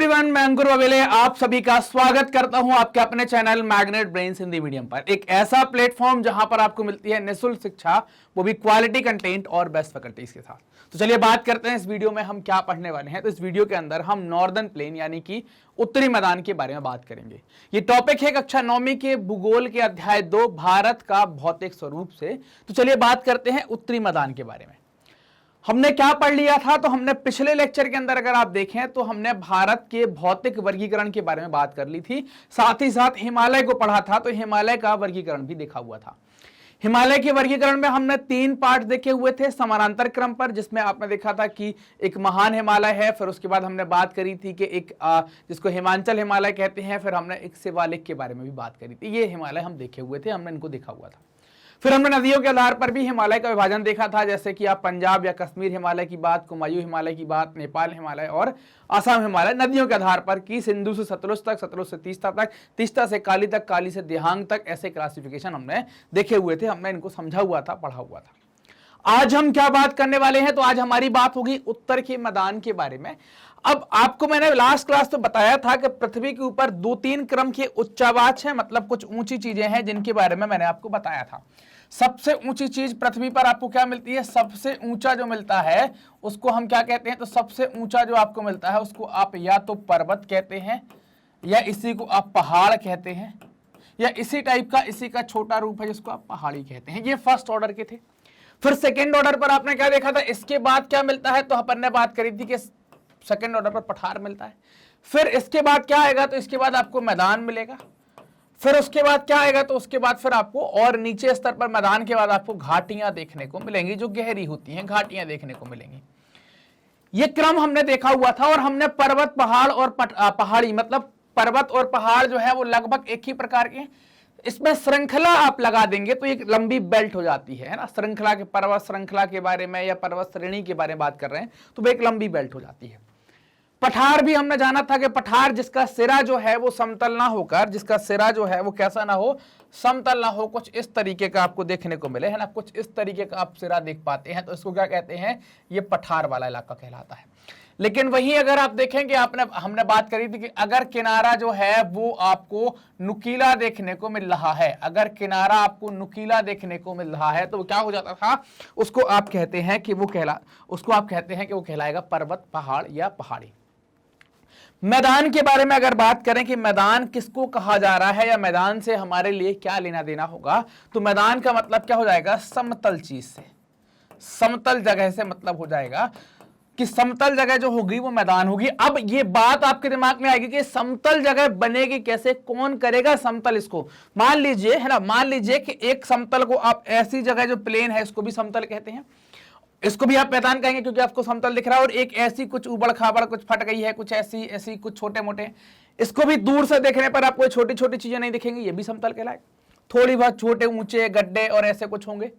Everyone, मैं अंकुर ववेले आप सभी का स्वागत करता हूं आपके अपने channel magnet brains Hindi medium पर। एक ऐसा प्लेटफॉर्म जहां पर आपको मिलती है निःशुल्क शिक्षा, वो भी क्वालिटी कंटेंट और बेस्ट फैकल्टीज के साथ। तो चलिए बात करते हैं इस वीडियो में हम क्या पढ़ने वाले हैं। तो इस वीडियो के अंदर हम नॉर्दर्न प्लेन यानी कि उत्तरी मैदान के बारे में बात करेंगे। ये टॉपिक है कक्षा 9वीं के भूगोल के अध्याय 2 भारत का भौतिक स्वरूप से। तो चलिए बात करते हैं उत्तरी मैदान के बारे में। हमने क्या पढ़ लिया था, तो हमने पिछले लेक्चर के अंदर अगर आप देखें तो हमने भारत के भौतिक वर्गीकरण के बारे में बात कर ली थी, साथ ही साथ हिमालय को पढ़ा था। तो हिमालय का वर्गीकरण भी देखा हुआ था। हिमालय के वर्गीकरण में हमने 3 पार्ट देखे हुए थे समानांतर क्रम पर, जिसमें आपने देखा था कि एक महान हिमालय है, फिर उसके बाद हमने बात करी थी कि एक जिसको हिमांचल हिमालय कहते हैं, फिर हमने एक शिवालिक के बारे में भी बात करी थी। ये हिमालय हम देखे हुए थे, हमने इनको देखा हुआ था। फिर हमने नदियों के आधार पर भी हिमालय का विभाजन देखा था, जैसे कि आप पंजाब या कश्मीर हिमालय की बात, कुमायूं हिमालय की बात, नेपाल हिमालय और असम हिमालय नदियों के आधार पर की सिंधु से सतलुज तक, सतलुज से तीस्ता तक, तीस्ता से काली तक, काली से दिहांग तक, ऐसे क्लासिफिकेशन हमने देखे हुए थे, हमने इनको समझा हुआ था, पढ़ा हुआ था। आज हम क्या बात करने वाले हैं, तो आज हमारी बात होगी उत्तर के मैदान के बारे में। अब आपको मैंने लास्ट क्लास में बताया था कि पृथ्वी के ऊपर 2-3 क्रम के उच्चावाच हैं, मतलब कुछ ऊंची चीजें हैं जिनके बारे में मैंने आपको बताया था। सबसे ऊंची चीज पृथ्वी पर आपको क्या मिलती है, सबसे ऊंचा जो मिलता है उसको हम क्या कहते हैं, तो सबसे ऊंचा जो आपको मिलता है उसको आप या तो पर्वत कहते हैं, या इसी को आप पहाड़ कहते हैं, या इसी टाइप का इसी का छोटा रूप है जिसको आप पहाड़ी कहते हैं। ये फर्स्ट ऑर्डर के थे। फिर सेकेंड ऑर्डर पर आपने क्या देखा था, इसके बाद क्या मिलता है, तो अपन ने बात करी थी कि सेकेंड ऑर्डर पर पठार मिलता है। फिर इसके बाद क्या आएगा, तो इसके बाद आपको मैदान मिलेगा। फिर उसके बाद क्या आएगा, तो उसके बाद फिर आपको और नीचे स्तर पर मैदान के बाद आपको घाटियां देखने को मिलेंगी, जो गहरी होती हैं, घाटियां देखने को मिलेंगी। ये क्रम हमने देखा हुआ था। और हमने पर्वत, पहाड़ और पहाड़ी, मतलब पर्वत और पहाड़ जो है वो लगभग एक ही प्रकार के, इसमें श्रृंखला आप लगा देंगे तो एक लंबी बेल्ट हो जाती है ना। श्रृंखला के, पर्वत श्रृंखला के बारे में या पर्वत श्रेणी के बारे में बात कर रहे हैं तो वो एक लंबी बेल्ट हो जाती है। पठार भी हमने जाना था कि पठार जिसका सिरा जो है वो समतल ना होकर, जिसका सिरा जो है वो कैसा ना हो, समतल ना हो, कुछ इस तरीके का आपको देखने को मिले, है ना, कुछ इस तरीके का आप सिरा देख पाते हैं, तो इसको क्या कहते हैं, ये पठार वाला इलाका कहलाता है। लेकिन वहीं अगर आप देखें कि हमने बात करी थी कि अगर किनारा जो है वो आपको नुकीला देखने को मिल रहा है, अगर किनारा आपको नुकीला देखने को मिल रहा है तो क्या हो जाता था, उसको आप कहते हैं कि वो कहलाएगा पर्वत, पहाड़ या पहाड़ी। मैदान के बारे में अगर बात करें कि मैदान किसको कहा जा रहा है या मैदान से हमारे लिए क्या लेना देना होगा, तो मैदान का मतलब क्या हो जाएगा, समतल चीज से, समतल जगह से मतलब हो जाएगा कि समतल जगह जो होगी वो मैदान होगी। अब ये बात आपके दिमाग में आएगी कि समतल जगह बनेगी कैसे, कौन करेगा समतल इसको। मान लीजिए, है ना, मान लीजिए कि एक समतल को आप ऐसी जगह जो प्लेन है इसको भी समतल कहते हैं, इसको भी आप मैदान कहेंगे क्योंकि आपको समतल दिख रहा है। और एक ऐसी कुछ उबड़ खाबड़, कुछ फट गई है, कुछ ऐसी कुछ छोटे मोटे, इसको भी दूर से देखने पर आपको छोटी छोटी चीजें नहीं दिखेंगी, ये भी समतल कहलाए। थोड़ी बहुत छोटे ऊंचे गड्ढे और ऐसे कुछ होंगे।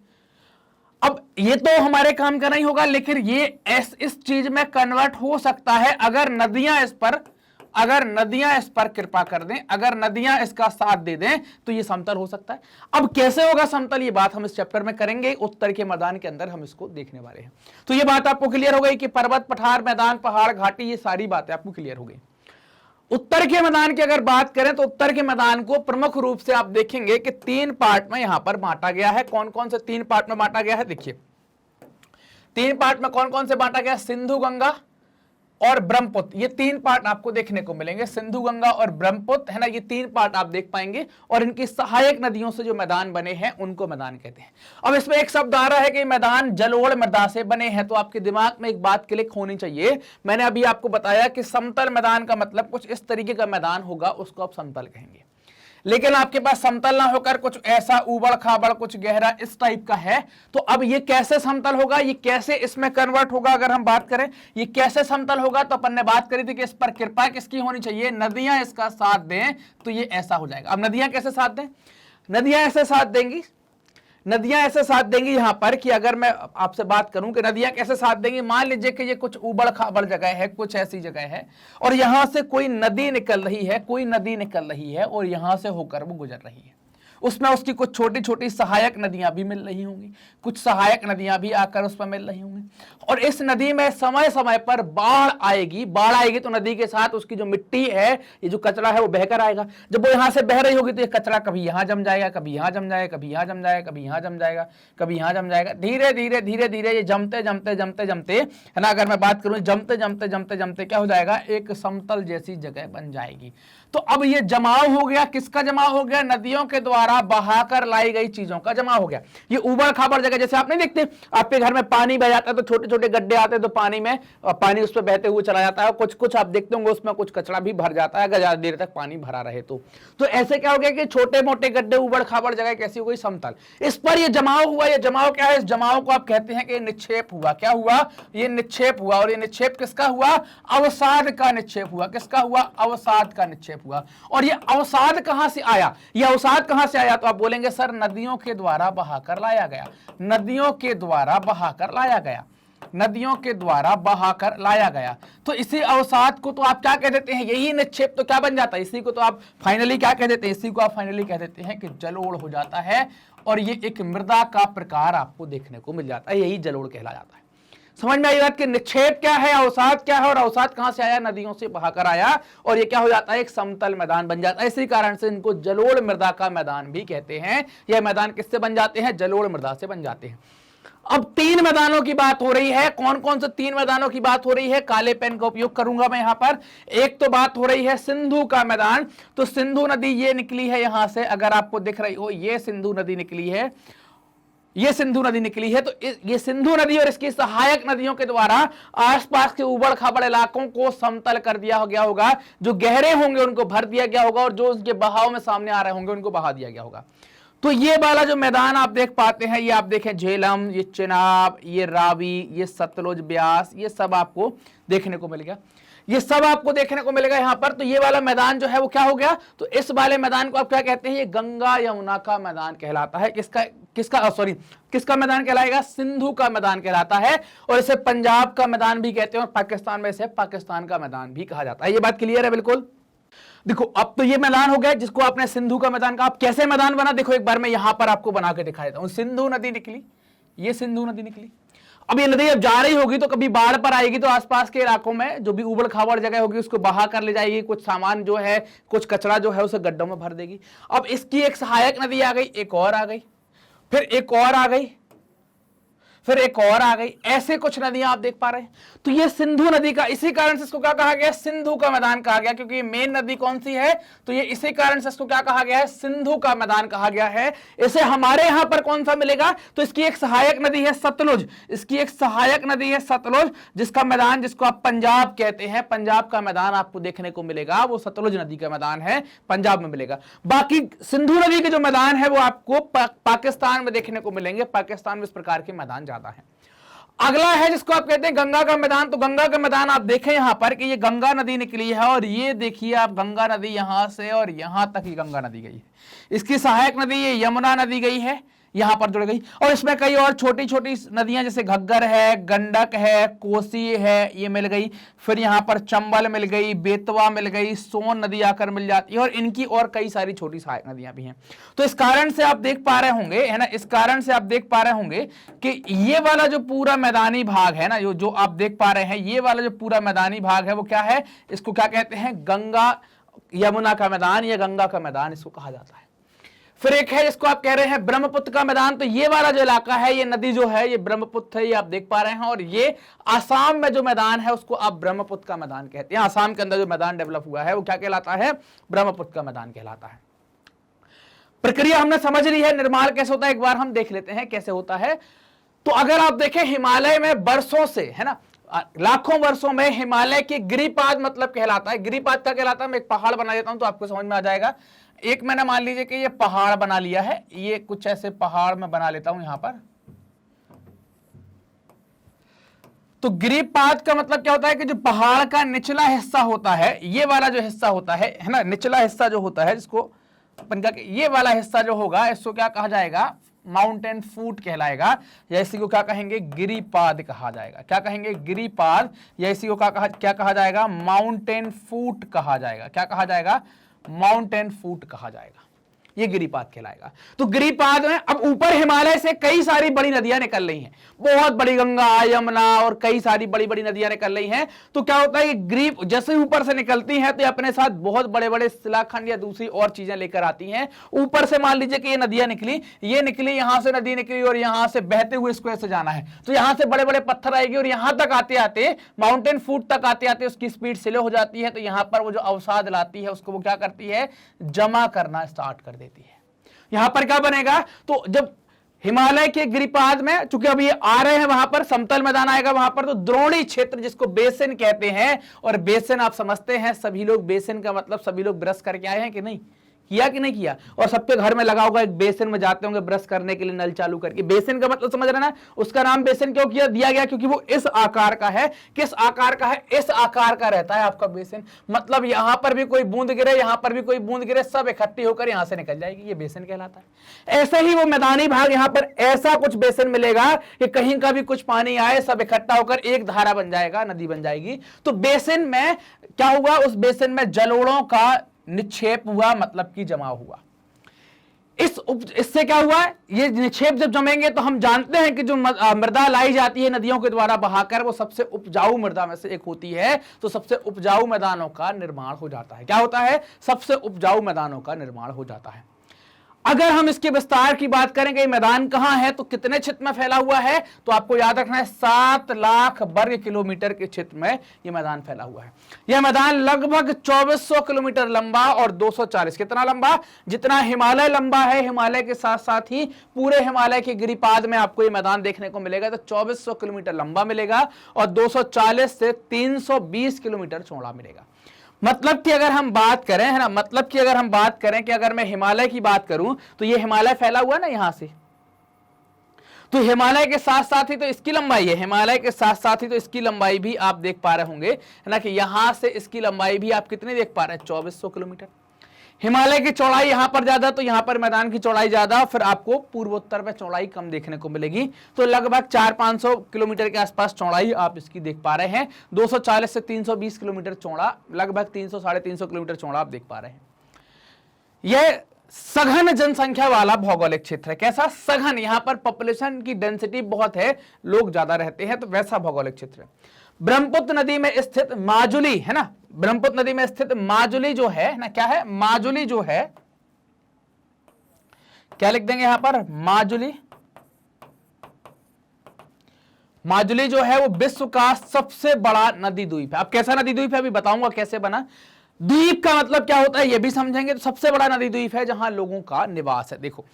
अब ये तो हमारे काम का नहीं होगा, लेकिन ये इस चीज में कन्वर्ट हो सकता है अगर नदियां इस पर कृपा कर दें, अगर नदियां इसका साथ दे दें तो ये समतल हो सकता है। अब कैसे होगा समतल, ये बात हम इस चैप्टर में करेंगे, उत्तर के मैदान के अंदर हम इसको देखने वाले हैं। तो ये बात आपको क्लियर हो गई कि पर्वत, पठार, मैदान, पहाड़, घाटी, ये सारी बातें आपको क्लियर हो गई। उत्तर के मैदान की अगर बात करें तो उत्तर के मैदान को प्रमुख रूप से आप देखेंगे कि 3 पार्ट में यहां पर बांटा गया है। कौन कौन से 3 पार्ट में बांटा गया है, देखिए 3 पार्ट में कौन कौन से बांटा गया, सिंधु, गंगा और ब्रह्मपुत्र, ये 3 पार्ट आपको देखने को मिलेंगे। सिंधु, गंगा और ब्रह्मपुत्र, है ना, ये 3 पार्ट आप देख पाएंगे। और इनकी सहायक नदियों से जो मैदान बने हैं उनको मैदान कहते हैं। अब इसमें एक शब्द आ रहा है कि मैदान जलोढ़ मृदा से बने हैं, तो आपके दिमाग में एक बात क्लिक होनी चाहिए। मैंने अभी आपको बताया कि समतल मैदान का मतलब कुछ इस तरीके का मैदान होगा, उसको आप समतल कहेंगे। लेकिन आपके पास समतल ना होकर कुछ ऐसा उबड़ खाबड़, कुछ गहरा इस टाइप का है, तो अब ये कैसे समतल होगा, ये कैसे इसमें कन्वर्ट होगा, अगर हम बात करें ये कैसे समतल होगा, तो अपन ने बात करी थी कि इस पर कृपा किसकी होनी चाहिए, नदियां इसका साथ दें तो ये ऐसा हो जाएगा। अब नदियां कैसे साथ दें, नदियां ऐसे साथ देंगी, नदियां ऐसे साथ देंगी यहां पर कि अगर मैं आपसे बात करूं कि नदियां कैसे साथ देंगी, मान लीजिए कि ये कुछ उबड़ खाबड़ जगह है, कुछ ऐसी जगह है और यहां से कोई नदी निकल रही है, और यहां से होकर वो गुजर रही है। उसमें उसकी कुछ छोटी छोटी सहायक नदियां भी मिल रही होंगी, कुछ सहायक नदियां भी आकर उस पर मिल रही होंगी। और इस नदी में समय समय पर बाढ़ आएगी तो नदी के साथ उसकी जो मिट्टी है, ये जो कचरा है वो बहकर आएगा। जब वो यहां से बह रही होगी तो ये कचरा कभी यहां जम जाएगा, कभी यहां जम जाएगा, कभी यहां जम जाएगा, कभी यहां जम जाएगा, कभी यहां जम जाएगा। धीरे धीरे धीरे धीरे ये जमते जमते जमते जमते, है ना, अगर मैं बात करूं जमते जमते जमते जमते क्या हो जाएगा, एक समतल जैसी जगह बन जाएगी। तो अब ये जमाव हो गया, किसका जमाव हो गया, नदियों के द्वारा बहाकर लाई गई चीजों का जमाव हो गया। ये उबड़ खाबड़ जगह, जैसे आप नहीं देखते आपके घर में पानी बह जाता है तो छोटे छोटे गड्ढे आते हैं, तो पानी में पानी उस पर बहते हुए चला जाता है, कुछ कुछ आप देखते होंगे उसमें कुछ कचरा भी भर जाता है अगर ज्यादा देर तक पानी भरा रहे तो ऐसे क्या हो गया कि छोटे मोटे गड्ढे, उबड़ खाबड़ जगह कैसी हो गई, समतल। इस पर ये जमाव हुआ। ये जमाव क्या है, इस जमाव को आप कहते हैं कि निक्षेप हुआ। क्या हुआ, ये निक्षेप हुआ। और ये निक्षेप किसका हुआ, अवसाद का निक्षेप हुआ। किसका हुआ, अवसाद का निक्षेप हुआ। और ये अवसाद कहां से आया, ये अवसाद कहां से आया, तो आप बोलेंगे सर नदियों के द्वारा बहाकर लाया गया, नदियों के द्वारा बहाकर लाया गया, नदियों के द्वारा बहाकर लाया गया। तो इसी अवसाद को तो आप क्या कह देते हैं, यही निक्षेप तो क्या बन जाता है, इसी को तो आप फाइनली क्या कह देते हैं, इसी को आप फाइनली कह देते हैं कि जलोढ़ हो जाता है। और ये एक मृदा का प्रकार आपको देखने को मिल जाता है, यही जलोढ़ कहला जाता है। समझ में आई बात कि निक्षेप क्या है, अवसाद क्या है, और अवसाद कहां से आया, नदियों से बहाकर आया, और ये क्या हो जाता है, एक समतल मैदान बन जाता है। इसी कारण से इनको जलोढ़ मृदा का मैदान भी कहते हैं। यह मैदान किससे बन जाते हैं, जलोढ़ मृदा से बन जाते हैं। अब 3 मैदानों की बात हो रही है। कौन कौन से 3 मैदानों की बात हो रही है, काले पेन का उपयोग करूंगा मैं यहां पर। एक तो बात हो रही है सिंधु का मैदान। तो सिंधु नदी ये निकली है यहां से, अगर आपको दिख रही हो, ये सिंधु नदी निकली है, ये सिंधु नदी निकली है। तो ये सिंधु नदी और इसकी सहायक नदियों के द्वारा आसपास के उबड़ खाबड़ इलाकों को समतल कर दिया गया होगा, जो गहरे होंगे उनको भर दिया गया होगा, और जो उसके बहाव में सामने आ रहे होंगे उनको बहा दिया गया होगा। तो ये वाला जो मैदान आप देख पाते हैं, ये आप देखें झेलम, ये चिनाब, ये रावी, ये सतलुज, ब्यास, ये सब आपको देखने को मिलेगा, ये सब आपको देखने को मिलेगा यहां पर। तो ये वाला मैदान जो है वो क्या हो गया, तो इस वाले मैदान को आप क्या कहते हैं, ये गंगा यमुना का मैदान कहलाता है। किसका मैदान कहलाएगा, सिंधु का मैदान कहलाता है। और इसे पंजाब का मैदान भी कहते हैं, और पाकिस्तान में इसे पाकिस्तान का मैदान भी कहा जाता है। ये बात क्लियर है बिल्कुल। देखो अब तो ये मैदान हो गया जिसको आपने सिंधु का मैदान कहा। अब कैसे मैदान बना, देखो एक बार मैं यहां पर आपको बना के दिखा देता हूं। सिंधु नदी निकली, ये सिंधु नदी निकली। अब ये नदी अब जा रही होगी तो कभी बाढ़ पर आएगी, तो आसपास के इलाकों में जो भी उबड़ खाबड़ जगह होगी उसको बहा कर ले जाएगी, कुछ सामान जो है, कुछ कचरा जो है उसे गड्ढों में भर देगी। अब इसकी एक सहायक नदी आ गई, एक और आ गई, फिर एक और आ गई, फिर एक और आ गई, ऐसे कुछ नदियां आप देख पा रहे हैं। तो ये सिंधु नदी का, इसी कारण से इसको क्या कहा गया, सिंधु का मैदान कहा गया, क्योंकि ये मेन नदी कौन सी है, तो ये इसी कारण से इसको क्या कहा गया है, सिंधु का मैदान कहा गया है। इसे हमारे यहां पर कौन सा मिलेगा, तो इसकी एक सहायक नदी है सतलुज, इसकी एक सहायक नदी है सतलुज, जिसका मैदान, जिसको आप पंजाब कहते हैं, पंजाब का मैदान आपको देखने को मिलेगा, वो सतलुज नदी का मैदान है, पंजाब में मिलेगा। बाकी सिंधु नदी के जो मैदान है वो आपको पाकिस्तान में देखने को मिलेंगे, पाकिस्तान में इस प्रकार के मैदान ज्यादा है। अगला है जिसको आप कहते हैं गंगा का मैदान। तो गंगा का मैदान आप देखें यहां पर कि ये गंगा नदी निकली है, और ये देखिए आप गंगा नदी यहां से और यहां तक ही गंगा नदी गई है। इसकी सहायक नदी ये यमुना नदी गई है, यहां पर जुड़ गई। और इसमें कई और छोटी छोटी नदियां जैसे घग्गर है, गंडक है, कोसी है, ये मिल गई। फिर यहां पर चंबल मिल गई, बेतवा मिल गई, सोन नदी आकर मिल जाती है, और इनकी और कई सारी छोटी सहायक नदियां भी हैं। तो इस कारण से आप देख पा रहे होंगे, है ना, इस कारण से आप देख पा रहे होंगे कि ये वाला जो पूरा मैदानी भाग है ना, जो आप देख पा रहे हैं, ये वाला जो पूरा मैदानी भाग है वो क्या है, इसको क्या कहते हैं, गंगा यमुना का मैदान या गंगा का मैदान इसको कहा जाता है। फिर एक है जिसको आप कह रहे हैं ब्रह्मपुत्र का मैदान। तो ये वाला जो इलाका है, ये नदी जो है, ये ब्रह्मपुत्र है, ये आप देख पा रहे हैं। और ये आसाम में जो मैदान है उसको आप ब्रह्मपुत्र का मैदान कहते हैं। आसाम के अंदर जो मैदान डेवलप हुआ है वो क्या कहलाता है, ब्रह्मपुत्र का मैदान कहलाता है। प्रक्रिया हमने समझ ली है, निर्माण कैसे होता है एक बार हम देख लेते हैं कैसे होता है। तो अगर आप देखें हिमालय में बरसों से, है ना, लाखों वर्षों में हिमालय के गिरिपाद मतलब कहलाता है। गिरिपाद क्या कहलाता है, मैं एक पहाड़ बना देता हूं तो आपको समझ में आ जाएगा। एक मैंने मान लीजिए कि ये पहाड़ बना लिया है, ये कुछ ऐसे पहाड़ में बना लेता हूं यहां पर। तो गिरिपाद का मतलब क्या होता है कि जो पहाड़ का निचला हिस्सा होता है, ये वाला जो हिस्सा होता है ना, निचला हिस्सा जो होता है, जिसको अपन का ये वाला हिस्सा जो होगा, इसको क्या कहा जाएगा, माउंटेन फूट कहलाएगा, या इसी को क्या कहेंगे, गिरिपाद कहा जाएगा। क्या कहेंगे, गिरिपाद, या इसी को क्या कहा जाएगा, माउंटेन फूट कहा जाएगा। क्या कहा जाएगा, माउंटेन फूट कहा जाएगा। ये गिरिपाद कहलाएगा। तो गिरिपाद में अब ऊपर हिमालय से कई सारी बड़ी नदियां निकल रही हैं, बहुत बड़ी गंगा, यमुना और कई सारी बड़ी बड़ी नदियां निकल रही हैं। तो क्या होता है कि गिरि जैसे ऊपर से निकलती हैं तो अपने साथ बहुत बड़े बड़े शिलाखंड या दूसरी और चीजें लेकर आती हैं। ऊपर से मान लीजिए कि ये नदियां निकली, ये निकली, यहां से नदी निकली और यहां से बहते हुए इसको ऐसे जाना है, तो यहां से बड़े बड़े पत्थर आएगी और यहां तक आते आते माउंटेन फूट तक आते आते उसकी स्पीड स्लो हो जाती है। तो यहां पर वो जो अवसाद लाती है उसको वो क्या करती है, जमा करना स्टार्ट कर देती है। यहां पर क्या बनेगा, तो जब हिमालय के गिरिपाद में चूंकि अभी आ रहे हैं, वहां पर समतल मैदान आएगा, वहां पर तो द्रोणी क्षेत्र जिसको बेसिन कहते हैं, और बेसिन आप समझते हैं, सभी लोग बेसिन का मतलब सभी लोग ब्रश करके आए हैं कि नहीं, किया कि नहीं किया, और सबके घर में लगा होगा एक बेसिन में जाते होंगे ब्रश करने के लिए नल चालू करके। बेसिन का मतलब समझ रहे ना, उसका नाम बेसिन क्यों किया दिया गया, क्योंकि वो इस आकार का है। किस आकार का है, इस आकार का रहता है आपका बेसिन, मतलब यहां पर भी कोई बूंद गिरे, यहां पर भी कोई बूंद गिरे, सब इकट्ठी होकर यहां से निकल जाएगी, ये बेसिन कहलाता है। ऐसे ही वो मैदानी भाग, यहां पर ऐसा कुछ बेसिन मिलेगा कि कहीं का भी कुछ पानी आए सब इकट्ठा होकर एक धारा बन जाएगा, नदी बन जाएगी। तो बेसिन में क्या हुआ, उस बेसिन में जलोढ़ों का निक्षेप हुआ, मतलब कि जमा हुआ। इससे क्या हुआ, ये निक्षेप जब जमेंगे तो हम जानते हैं कि जो मृदा लाई जाती है नदियों के द्वारा बहाकर, वो सबसे उपजाऊ मृदा में से एक होती है। तो सबसे उपजाऊ मैदानों का निर्माण हो जाता है। क्या होता है, सबसे उपजाऊ मैदानों का निर्माण हो जाता है। अगर हम इसके विस्तार की बात करें कि मैदान कहां है, तो कितने क्षेत्र में फैला हुआ है, तो आपको याद रखना है 7 लाख वर्ग किलोमीटर के क्षेत्र में यह मैदान फैला हुआ है। यह मैदान लगभग 2400 किलोमीटर लंबा और 240, कितना लंबा, जितना हिमालय लंबा है, हिमालय के साथ साथ ही पूरे हिमालय के गिरिपाद में आपको यह मैदान देखने को मिलेगा। तो 2400 किलोमीटर लंबा मिलेगा और 240 से 320 किलोमीटर चौड़ा मिलेगा। मतलब कि अगर हम बात करें, है ना, मतलब कि अगर हम बात करें कि अगर मैं हिमालय की बात करूं तो ये हिमालय फैला हुआ ना यहां से, तो हिमालय के साथ साथ ही तो इसकी लंबाई है, हिमालय के साथ साथ ही तो इसकी लंबाई भी आप देख पा रहे होंगे, है ना, कि यहां से इसकी लंबाई भी आप कितनी देख पा रहे हैं, 2400 किलोमीटर। हिमालय की चौड़ाई यहां पर ज्यादा, तो यहां पर मैदान की चौड़ाई ज्यादा, फिर आपको पूर्वोत्तर में चौड़ाई कम देखने को मिलेगी। तो लगभग 400-500 किलोमीटर के आसपास चौड़ाई आप इसकी देख पा रहे हैं। 240 से 320 किलोमीटर चौड़ा, लगभग 300-350 किलोमीटर चौड़ा आप देख पा रहे हैं। यह सघन जनसंख्या वाला भौगोलिक क्षेत्र है। कैसा, सघन, यहां पर पॉपुलेशन की डेंसिटी बहुत है, लोग ज्यादा रहते हैं, तो वैसा भौगोलिक क्षेत्र है। ब्रह्मपुत्र नदी में स्थित माजुली, है ना, ब्रह्मपुत्र नदी में स्थित माजुली जो है ना, क्या है, माजुली जो है, क्या लिख देंगे यहां पर, माजुली। माजुली जो है वो विश्व का सबसे बड़ा नदी द्वीप है। अब कैसा नदी द्वीप है अभी बताऊंगा कैसे बना। द्वीप का मतलब क्या होता है ये भी समझेंगे। तो सबसे बड़ा नदी द्वीप है जहां लोगों का निवास है। देखो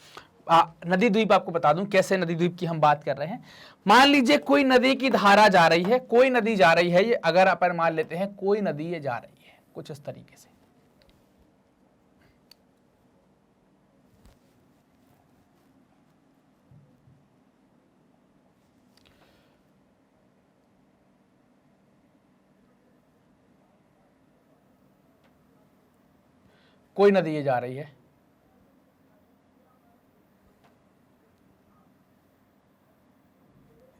नदी द्वीप आपको बता दूं कैसे नदी द्वीप की हम बात कर रहे हैं। मान लीजिए कोई नदी की धारा जा रही है, कोई नदी जा रही है, ये अगर अपन मान लेते हैं कोई नदी ये जा रही है कुछ इस तरीके से, कोई नदी ये जा रही है,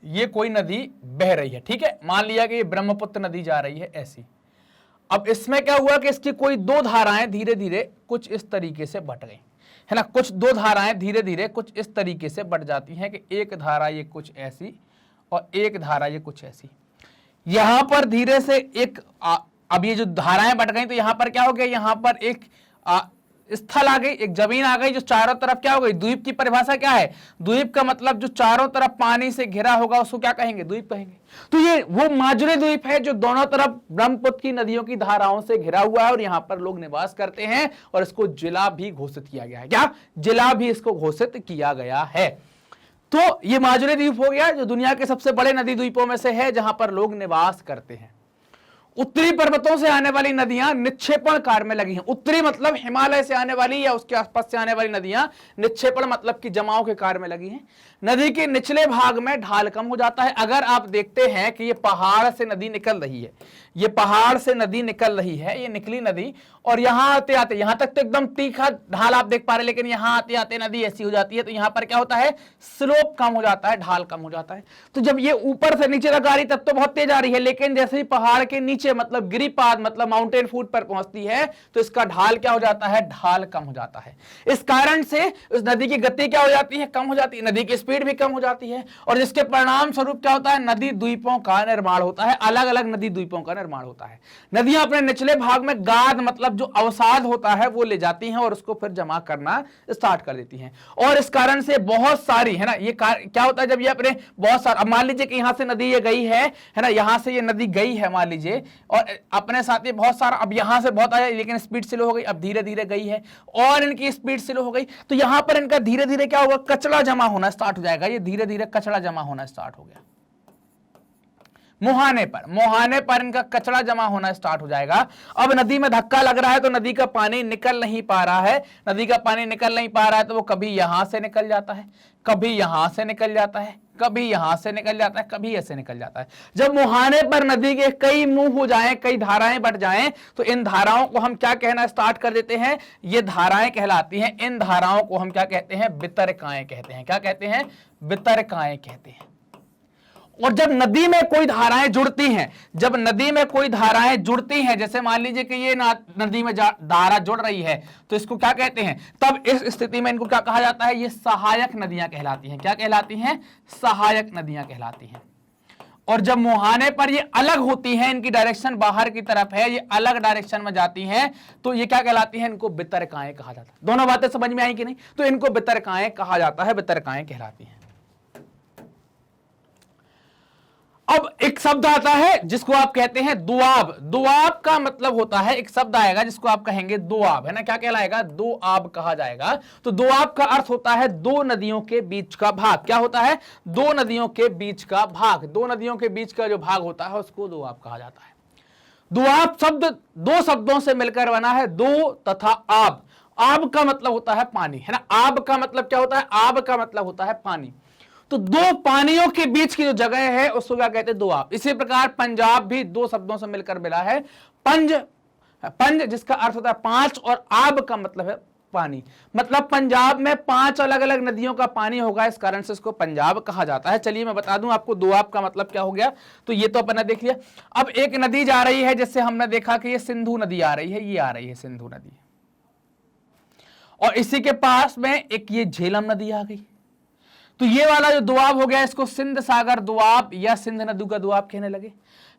ये कोई नदी बह रही है, ठीक है, मान लिया कि ये ब्रह्मपुत्र नदी जा रही है ऐसी। अब इसमें क्या हुआ कि इसकी कोई दो धाराएं धीरे धीरे कुछ इस तरीके से बट गई, है ना, कुछ दो धाराएं धीरे धीरे कुछ इस तरीके से बट जाती हैं कि एक धारा ये कुछ ऐसी और एक धारा ये कुछ ऐसी। यहां पर धीरे से एक अब ये जो धाराएं बट गई तो यहां पर क्या हो गया, यहां पर एक स्थल आ गई, एक जमीन आ गई जो चारों तरफ क्या हो गई। द्वीप की परिभाषा क्या है, द्वीप का मतलब जो चारों तरफ पानी से घिरा होगा उसको क्या कहेंगे, द्वीप कहेंगे। तो ये वो माजुली द्वीप है जो दोनों तरफ ब्रह्मपुत्र की नदियों की धाराओं से घिरा हुआ है और यहां पर लोग निवास करते हैं और इसको जिला भी घोषित किया गया है। क्या, जिला भी इसको घोषित किया गया है। तो ये माजुली द्वीप हो गया जो दुनिया के सबसे बड़े नदी द्वीपों में से है जहां पर लोग निवास करते हैं। उत्तरी पर्वतों से आने वाली नदियां निक्षेपण कार्य में लगी हैं। उत्तरी मतलब हिमालय से आने वाली या उसके आसपास से आने वाली नदियां निक्षेपण मतलब कि जमाव के कार्य में लगी हैं। नदी के निचले भाग में ढाल कम हो जाता है। अगर आप देखते हैं कि ये पहाड़ से नदी निकल रही है, ये पहाड़ से नदी निकल रही है, ये निकली नदी, और यहां आते आते यहां तक तो एकदम तीखा ढाल आप देख पा रहे, लेकिन यहां आते आते नदी ऐसी हो जाती है, तो यहां पर क्या होता है, स्लोप कम हो जाता है, ढाल कम हो जाता है। तो जब ये ऊपर से नीचे तक आ रही तब तो बहुत तेज आ रही है, लेकिन जैसे ही पहाड़ के नीचे मतलब गिरिपाद मतलब माउंटेन फूट पर पहुंचती है तो इसका ढाल क्या हो जाता है, ढाल कम हो जाता है। इस कारण से उस नदी की गति क्या हो जाती है, कम हो जाती है, नदी की स्पीड भी कम हो जाती है, और जिसके परिणाम स्वरूप क्या होता है, नदी द्वीपों का निर्माण होता है, अलग अलग नदी द्वीपों का निर्माण होता है। नदियां अपने निचले भाग में गाद मतलब जो अवसाद होता है वो ले जाती हैं और उसको फिर जमा करना स्टार्ट कर देती हैं, और इस कारण से बहुत सारी है ना, ये क्या होता है जब ये अपने बहुत सारा, अब मान लीजिए कि यहां से नदी ये गई है ना, यहां से ये नदी गई है मान लीजिए, और अपने साथ ये बहुत सारा, अब यहां से बहुत आया लेकिन स्पीड स्लो हो गई, अब धीरे धीरे गई है और इनकी स्पीड स्लो हो गई, तो यहां पर इनका धीरे धीरे क्या होगा, कचरा जमा होना स्टार्ट हो जाएगा, ये धीरे धीरे कचरा जमा होना स्टार्ट हो गया। मुहाने पर इनका कचरा जमा होना स्टार्ट हो जाएगा। अब नदी में धक्का लग रहा है तो नदी का पानी निकल नहीं पा रहा है, नदी का पानी निकल नहीं पा रहा है तो वो कभी यहां से निकल जाता है, कभी यहां से निकल जाता है, कभी यहां से निकल जाता है, कभी ऐसे निकल जाता है। जब मुहाने पर नदी के कई मुंह हो जाएं, कई धाराएं बढ़ जाएं, तो इन धाराओं को हम क्या कहना स्टार्ट कर देते हैं, ये धाराएं कहलाती हैं। इन धाराओं को हम क्या कहते हैं, वितरकाएं कहते हैं। क्या कहते हैं, वितरकाएं कहते हैं। और जब नदी में कोई धाराएं जुड़ती हैं, जब नदी में कोई धाराएं जुड़ती हैं, जैसे मान लीजिए कि ये नदी में धारा जुड़ रही है, तो इसको क्या कहते हैं, तब इस स्थिति में इनको क्या कहा जाता है, ये सहायक नदियां कहलाती हैं। क्या कहलाती हैं, सहायक नदियां कहलाती हैं। और जब मुहाने पर ये अलग होती हैं, इनकी डायरेक्शन बाहर की तरफ है, ये अलग डायरेक्शन में जाती हैं, तो ये क्या कहलाती हैं, इनको वितरकाएं कहा जाता है। दोनों बातें समझ में आई कि नहीं, तो इनको वितरकाएं कहा जाता है, वितरकाएं कहलाती हैं। अब एक शब्द आता है जिसको आप कहते हैं दुआब। दुआब का मतलब होता है, एक शब्द आएगा जिसको आप कहेंगे दुआब, है ना, क्या कहलाएगा, दुआब कहा जाएगा। तो दुआब का अर्थ होता है दो नदियों के बीच का भाग। क्या होता है, दो नदियों के बीच का भाग। दो नदियों के बीच का जो भाग होता है उसको दुआब कहा जाता है। दुआब शब्द दो शब्दों से मिलकर बना है, दो तथा आब। आब का मतलब होता है पानी, है ना, आब का मतलब क्या होता है, आब का मतलब होता है पानी। तो दो पानियों के बीच की जो जगह है उसको क्या कहते हैं, दुआब। इसी प्रकार पंजाब भी दो शब्दों से मिलकर मिला है, पंज जिसका अर्थ होता है पांच, और आब का मतलब है पानी। मतलब पंजाब में पांच अलग अलग नदियों का पानी होगा, इस कारण से इसको पंजाब कहा जाता है। चलिए मैं बता दूं आपको दुआब का मतलब क्या हो गया। तो ये तो अपन ने देख लिया। अब एक नदी जा रही है, जैसे हमने देखा कि ये सिंधु नदी आ रही है, ये आ रही है सिंधु नदी, और इसी के पास में एक ये झेलम नदी आ गई। तो ये वाला जो दुआब हो गया इसको सिंध सागर दुआब या सिंध नदी का दुआब कहने लगे।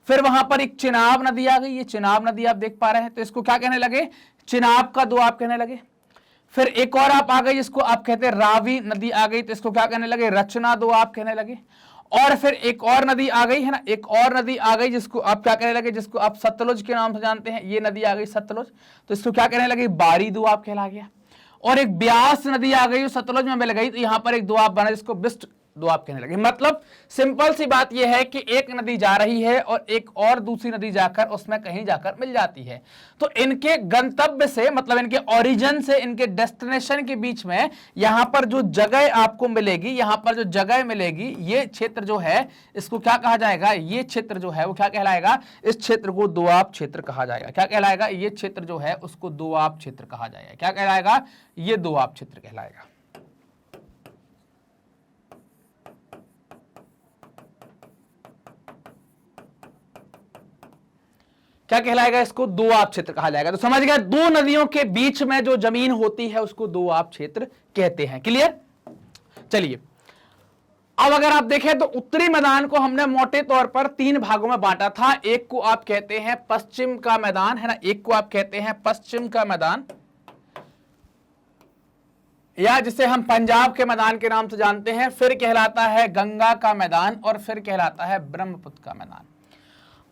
फिर वहां पर एक चिनाब नदी आ गई, ये चिनाब नदी आप देख पा रहे हैं, तो इसको क्या कहने लगे, चिनाब का दुआब कहने लगे। फिर एक और आप आ गई, जिसको आप कहते हैं रावी नदी आ गई, तो इसको क्या कहने लगे, रचना दुआब कहने लगे। और फिर एक और नदी आ गई, है ना, एक और नदी आ गई जिसको आप क्या कहने लगे, जिसको आप सतलुज के नाम से जानते हैं, ये नदी आ गई सतलुज, तो इसको क्या कहने लगे, बारी दुआब कहला गया। और एक ब्यास नदी आ गई, सतलुज में मिल गई, तो यहां पर एक दुआब बना जिसको बिस्ट दुआब कहने लगे। मतलब सिंपल सी बात यह है कि एक नदी जा रही है और एक और दूसरी नदी जाकर उसमें कहीं जाकर मिल जाती है, तो इनके गंतव्य से मतलब इनके ओरिजिन से इनके डेस्टिनेशन के बीच में यहां पर जो जगह आपको मिलेगी, यहां पर जो जगह मिलेगी, ये क्षेत्र जो है इसको क्या कहा जाएगा, ये क्षेत्र जो है वो क्या कहलाएगा, इस क्षेत्र को दुआब क्षेत्र कहा जाएगा। क्या कहलाएगा, ये क्षेत्र जो है उसको दुआब क्षेत्र कहा जाएगा। क्या कहलाएगा, ये दुआब क्षेत्र कहलाएगा। क्या कहलाएगा, इसको दोआब क्षेत्र कहा जाएगा। तो समझ गया, दो नदियों के बीच में जो जमीन होती है उसको दोआब क्षेत्र कहते हैं। क्लियर। चलिए अब अगर आप देखें तो उत्तरी मैदान को हमने मोटे तौर पर तीन भागों में बांटा था। एक को आप कहते हैं पश्चिम का मैदान, है ना, एक को आप कहते हैं पश्चिम का मैदान, या जिसे हम पंजाब के मैदान के नाम से जानते हैं, फिर कहलाता है गंगा का मैदान, और फिर कहलाता है ब्रह्मपुत्र का मैदान।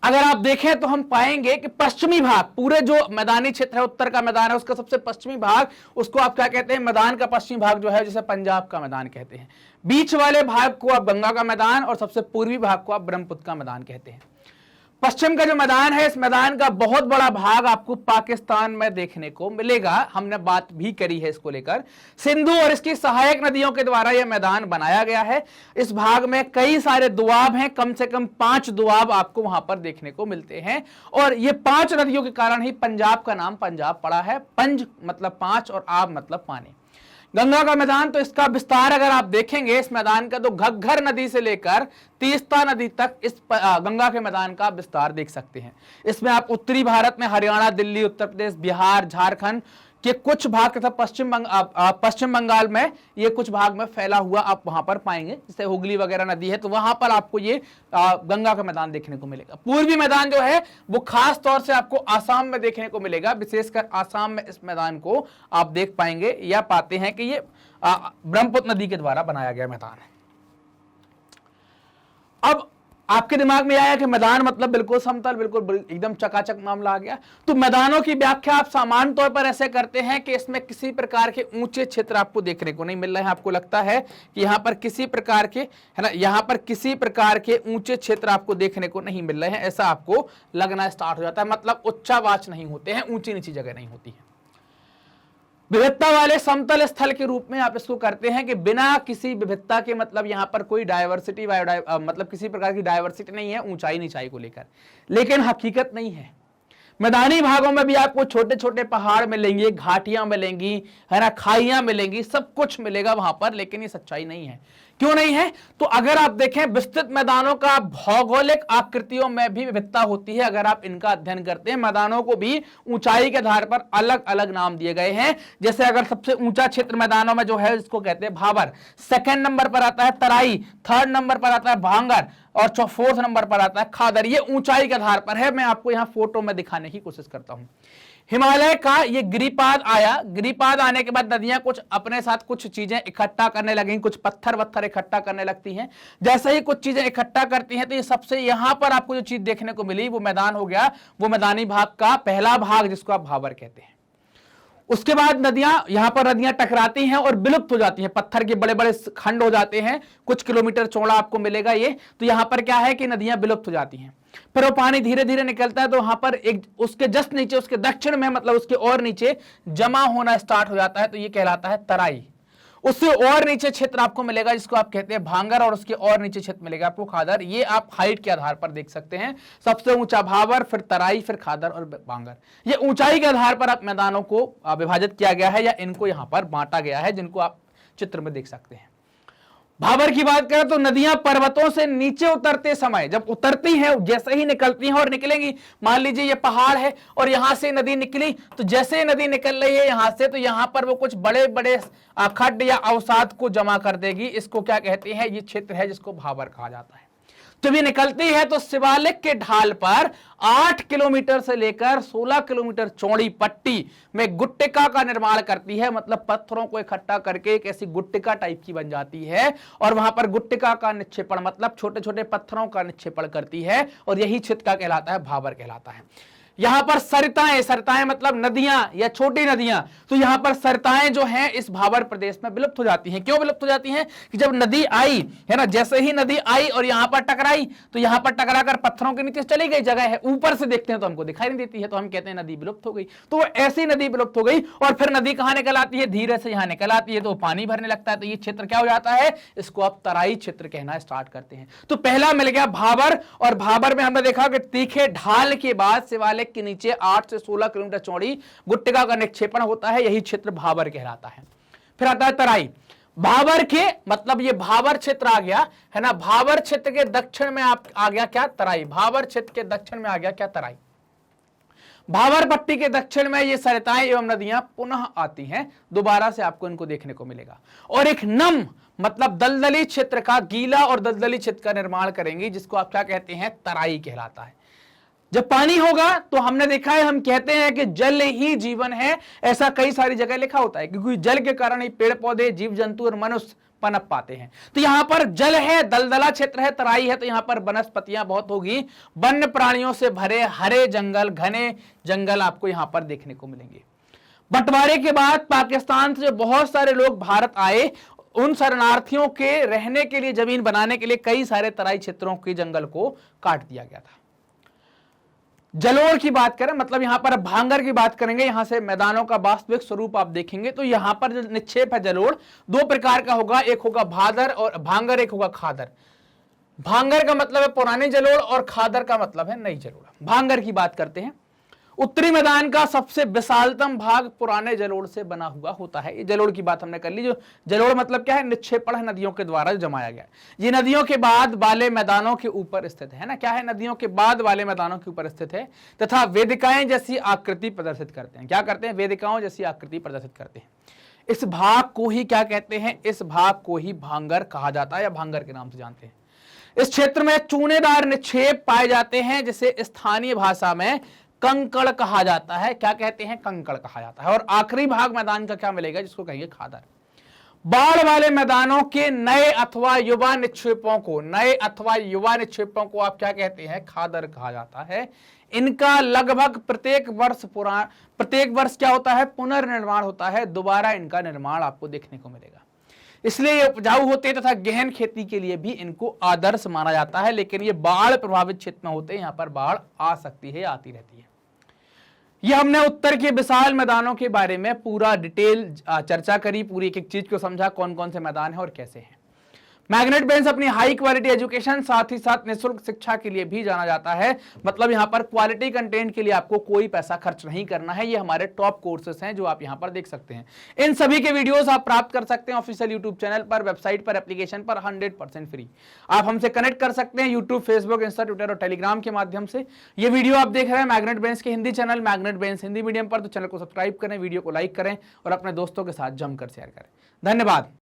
अगर आप देखें तो हम पाएंगे कि पश्चिमी भाग, पूरे जो मैदानी क्षेत्र है, उत्तर का मैदान है, उसका सबसे पश्चिमी भाग, उसको आप क्या कहते हैं, मैदान का पश्चिमी भाग जो है जिसे पंजाब का मैदान कहते हैं। बीच वाले भाग को आप गंगा का मैदान और सबसे पूर्वी भाग को आप ब्रह्मपुत्र का मैदान कहते हैं। पश्चिम का जो मैदान है, इस मैदान का बहुत बड़ा भाग आपको पाकिस्तान में देखने को मिलेगा। हमने बात भी करी है इसको लेकर। सिंधु और इसकी सहायक नदियों के द्वारा यह मैदान बनाया गया है। इस भाग में कई सारे दोआब हैं, कम से कम 5 दोआब आपको वहां पर देखने को मिलते हैं। और ये 5 नदियों के कारण ही पंजाब का नाम पंजाब पड़ा है। पंज मतलब 5 और आब मतलब पानी। गंगा का मैदान, तो इसका विस्तार अगर आप देखेंगे इस मैदान का, तो घग्घर नदी से लेकर तीस्ता नदी तक इस गंगा के मैदान का विस्तार देख सकते हैं। इसमें आप उत्तरी भारत में हरियाणा, दिल्ली, उत्तर प्रदेश, बिहार, झारखंड के कुछ भाग तथा पश्चिम बंगाल में ये कुछ भाग में फैला हुआ आप वहां पर पाएंगे। जैसे हुगली वगैरह नदी है, तो वहां पर आपको ये गंगा का मैदान देखने को मिलेगा। पूर्वी मैदान जो है वो खास तौर से आपको आसाम में देखने को मिलेगा। विशेषकर आसाम में इस मैदान को आप देख पाएंगे या पाते हैं कि ये ब्रह्मपुत्र नदी के द्वारा बनाया गया मैदान है। अब आपके दिमाग में आया कि मैदान मतलब बिल्कुल समतल, बिल्कुल एकदम चकाचक मामला आ गया। तो मैदानों की व्याख्या आप सामान्य तौर पर ऐसे करते हैं कि इसमें किसी प्रकार के ऊंचे क्षेत्र आपको देखने को नहीं मिल रहे हैं। आपको लगता है कि यहां पर किसी प्रकार के, है ना, यहां पर किसी प्रकार के ऊंचे क्षेत्र आपको देखने को नहीं मिल रहे हैं, ऐसा आपको लगना स्टार्ट हो जाता है। मतलब उच्चावाच नहीं होते हैं, ऊंची नीची जगह नहीं होती है। विविधता वाले समतल स्थल के रूप में आप इसको करते हैं कि बिना किसी विविधता के, मतलब यहां पर कोई डायवर्सिटी मतलब किसी प्रकार की डायवर्सिटी नहीं है ऊंचाई नीचाई को लेकर। लेकिन हकीकत नहीं है। मैदानी भागों में भी आपको छोटे छोटे पहाड़ मिलेंगे, घाटियां मिलेंगी, है ना, खाइयां मिलेंगी, सब कुछ मिलेगा वहां पर, लेकिन ये सच्चाई नहीं है। क्यों नहीं है? तो अगर आप देखें विस्तृत मैदानों का भौगोलिक आकृतियों में भी विविधता होती है। अगर आप इनका अध्ययन करते हैं, मैदानों को भी ऊंचाई के आधार पर अलग अलग नाम दिए गए हैं। जैसे अगर सबसे ऊंचा क्षेत्र मैदानों में जो है इसको कहते हैं भाबर, सेकंड नंबर पर आता है तराई, थर्ड नंबर पर आता है भांगर और 4th नंबर पर आता है खादर। ये ऊंचाई के आधार पर है। मैं आपको यहां फोटो में दिखाने की कोशिश करता हूं। हिमालय का ये गिरिपाद आया। गिरिपाद आने के बाद नदियां कुछ अपने साथ कुछ चीजें इकट्ठा करने लगेंगी, कुछ पत्थर वत्थर इकट्ठा करने लगती हैं। जैसे ही कुछ चीजें इकट्ठा करती हैं, तो ये सबसे यहां पर आपको जो चीज देखने को मिली वो मैदान हो गया, वो मैदानी भाग का पहला भाग जिसको आप भाबर कहते हैं। उसके बाद नदियां, यहां पर नदियां टकराती हैं और विलुप्त हो जाती हैं। पत्थर के बड़े बड़े खंड हो जाते हैं, कुछ किलोमीटर चौड़ा आपको मिलेगा ये। तो यहां पर क्या है कि नदियां विलुप्त हो जाती हैं। फिर वो पानी धीरे धीरे निकलता है, तो वहां पर एक उसके जस्ट नीचे, उसके दक्षिण में, मतलब उसके और नीचे जमा होना स्टार्ट हो जाता है, तो ये कहलाता है तराई। उससे और नीचे क्षेत्र आपको मिलेगा जिसको आप कहते हैं भांगर, और उसके और नीचे क्षेत्र मिलेगा आपको खादर। ये आप हाइट के आधार पर देख सकते हैं। सबसे ऊंचा भाबर, फिर तराई, फिर खादर और भांगर। ये ऊंचाई के आधार पर आप मैदानों को विभाजित किया गया है या इनको यहां पर बांटा गया है, जिनको आप चित्र में देख सकते हैं। भाबर की बात करें तो नदियां पर्वतों से नीचे उतरते समय, जब उतरती हैं, जैसे ही निकलती हैं और निकलेंगी, मान लीजिए ये पहाड़ है और यहां से नदी निकली, तो जैसे नदी निकल रही है यहां से, तो यहां पर वो कुछ बड़े बड़े खड्ड या अवसाद को जमा कर देगी। इसको क्या कहते हैं? ये क्षेत्र है जिसको भाबर कहा जाता है। जब ये निकलती है तो शिवालिक के ढाल पर 8 किलोमीटर से लेकर 16 किलोमीटर चौड़ी पट्टी में गुट्टिका का निर्माण करती है। मतलब पत्थरों को इकट्ठा करके एक ऐसी गुट्टिका टाइप की बन जाती है, और वहां पर गुट्टिका का निक्षेपण, मतलब छोटे छोटे पत्थरों का निक्षेपण करती है, और यही क्षेत्र का कहलाता है भाबर कहलाता है। यहां पर सरिताएं, सरिताएं मतलब नदियां या छोटी नदियां, तो यहां पर सरिताएं जो हैं इस भाबर प्रदेश में विलुप्त हो जाती हैं। क्यों विलुप्त हो जाती हैं? कि जब नदी आई, है ना, जैसे ही नदी आई और यहां पर टकराई, तो यहां पर टकराकर पत्थरों के नीचे चली गई, जगह है, ऊपर से देखते हैं तो हमको दिखाई नहीं देती है, तो हम कहते हैं नदी विलुप्त हो गई। तो वो ऐसी नदी विलुप्त हो गई, और फिर नदी कहां निकल आती है? धीरे से यहां निकल आती है, तो पानी भरने लगता है, तो ये क्षेत्र क्या हो जाता है? इसको आप तराई क्षेत्र कहना स्टार्ट करते हैं। तो पहला मिल गया भाबर, और भाबर में हमने देखा कि तीखे ढाल के बाद शिवालिक के नीचे 8 से 16 किलोमीटर चौड़ी गुट्टिका का निक्षेपण होता है, यही क्षेत्र भाबर कहलाता है। फिर आता है तराई। भाबर के मतलब ये भाबर क्षेत्र आ गया, है ना, भाबर क्षेत्र के दक्षिण में आप आ गया क्या? तराई। भाबर क्षेत्र के दक्षिण में आ गया क्या? तराई। भाबर पट्टी के दक्षिण में ये सरिताएं एवं नदियां पुनः आती हैं, दोबारा से आपको इनको देखने को मिलेगा, और एक नम मतलब दलदली क्षेत्र का, गीला और दलदली क्षेत्र का निर्माण करेंगी, जिसको आप क्या कहते हैं? तराई कहलाता है। जब पानी होगा तो हमने देखा है, हम कहते हैं कि जल ही जीवन है, ऐसा कई सारी जगह लिखा होता है, क्योंकि जल के कारण ही पेड़ पौधे, जीव जंतु और मनुष्य पनप पाते हैं। तो यहां पर जल है, दलदला क्षेत्र है, तराई है, तो यहां पर वनस्पतियां बहुत होगी, वन्य प्राणियों से भरे हरे जंगल, घने जंगल आपको यहां पर देखने को मिलेंगे। बंटवारे के बाद पाकिस्तान से बहुत सारे लोग भारत आए, उन शरणार्थियों के रहने के लिए, जमीन बनाने के लिए कई सारे तराई क्षेत्रों के जंगल को काट दिया गया था। जलोढ़ की बात करें, मतलब यहां पर भांगर की बात करेंगे, यहां से मैदानों का वास्तविक स्वरूप आप देखेंगे तो यहां पर जो निक्षेप है जलोढ़ दो प्रकार का होगा, एक होगा भादर और भांगर, एक होगा खादर। भांगर का मतलब है पुरानी जलोढ़ और खादर का मतलब है नई जलोढ़। भांगर की बात करते हैं, उत्तरी मैदान का सबसे विशालतम भाग पुराने जलोढ़ से बना हुआ होता है। ये जलोढ़ की बात हमने कर ली। जो जलोढ़ मतलब क्या है, निक्षेपण है नदियों के द्वारा जमाया गया। ये नदियों के बाद वाले मैदानों के ऊपर स्थित है ना, क्या है, नदियों के बाद वाले मैदानों के ऊपर स्थित है तथा वेदिकाएं जैसी आकृति प्रदर्शित करते हैं। क्या करते हैं, वेदिकाओं जैसी आकृति प्रदर्शित करते हैं। इस भाग को ही क्या कहते हैं, इस भाग को ही भांगर कहा जाता है या भांगर के नाम से जानते हैं। इस क्षेत्र में चूनेदार निक्षेप पाए जाते हैं जिसे स्थानीय भाषा में कंकड़ कहा जाता है। क्या कहते हैं, कंकड़ कहा जाता है। और आखिरी भाग मैदान का क्या मिलेगा, जिसको कहेंगे खादर। बाढ़ वाले मैदानों के नए अथवा युवा निक्षेपों को, नए अथवा युवा निक्षेपों को आप क्या कहते हैं, खादर कहा जाता है। इनका लगभग प्रत्येक वर्ष क्या होता है, पुनर्निर्माण होता है, दोबारा इनका निर्माण आपको देखने को मिलेगा। इसलिए ये उपजाऊ होते हैं तथा गहन खेती के लिए भी इनको आदर्श माना जाता है। लेकिन ये बाढ़ प्रभावित क्षेत्र में होते हैं, यहां पर बाढ़ आ सकती है, आती रहती है। ये हमने उत्तर के विशाल मैदानों के बारे में पूरा डिटेल चर्चा करी, पूरी एक एक चीज को समझा, कौन कौन से मैदान है और कैसे हैं। मैग्नेट ब्रेन्स अपनी हाई क्वालिटी एजुकेशन, साथ ही साथ निःशुल्क शिक्षा के लिए भी जाना जाता है। मतलब यहाँ पर क्वालिटी कंटेंट के लिए आपको कोई पैसा खर्च नहीं करना है। ये हमारे टॉप कोर्सेस हैं जो आप यहाँ पर देख सकते हैं। इन सभी के वीडियोस आप प्राप्त कर सकते हैं ऑफिशियल यूट्यूब चैनल पर, वेबसाइट पर, एप्लीकेशन पर 100% फ्री। आप हमसे कनेक्ट कर सकते हैं यूट्यूब, फेसबुक, इंस्टा, ट्विटर और टेलीग्राम के माध्यम से। ये वीडियो आप देख रहे हैं मैग्नेट ब्रेन्स के Hindi channel magnet brains Hindi medium पर, तो चैनल को सब्सक्राइब करें, वीडियो को लाइक करें और अपने दोस्तों के साथ जमकर शेयर करें। धन्यवाद।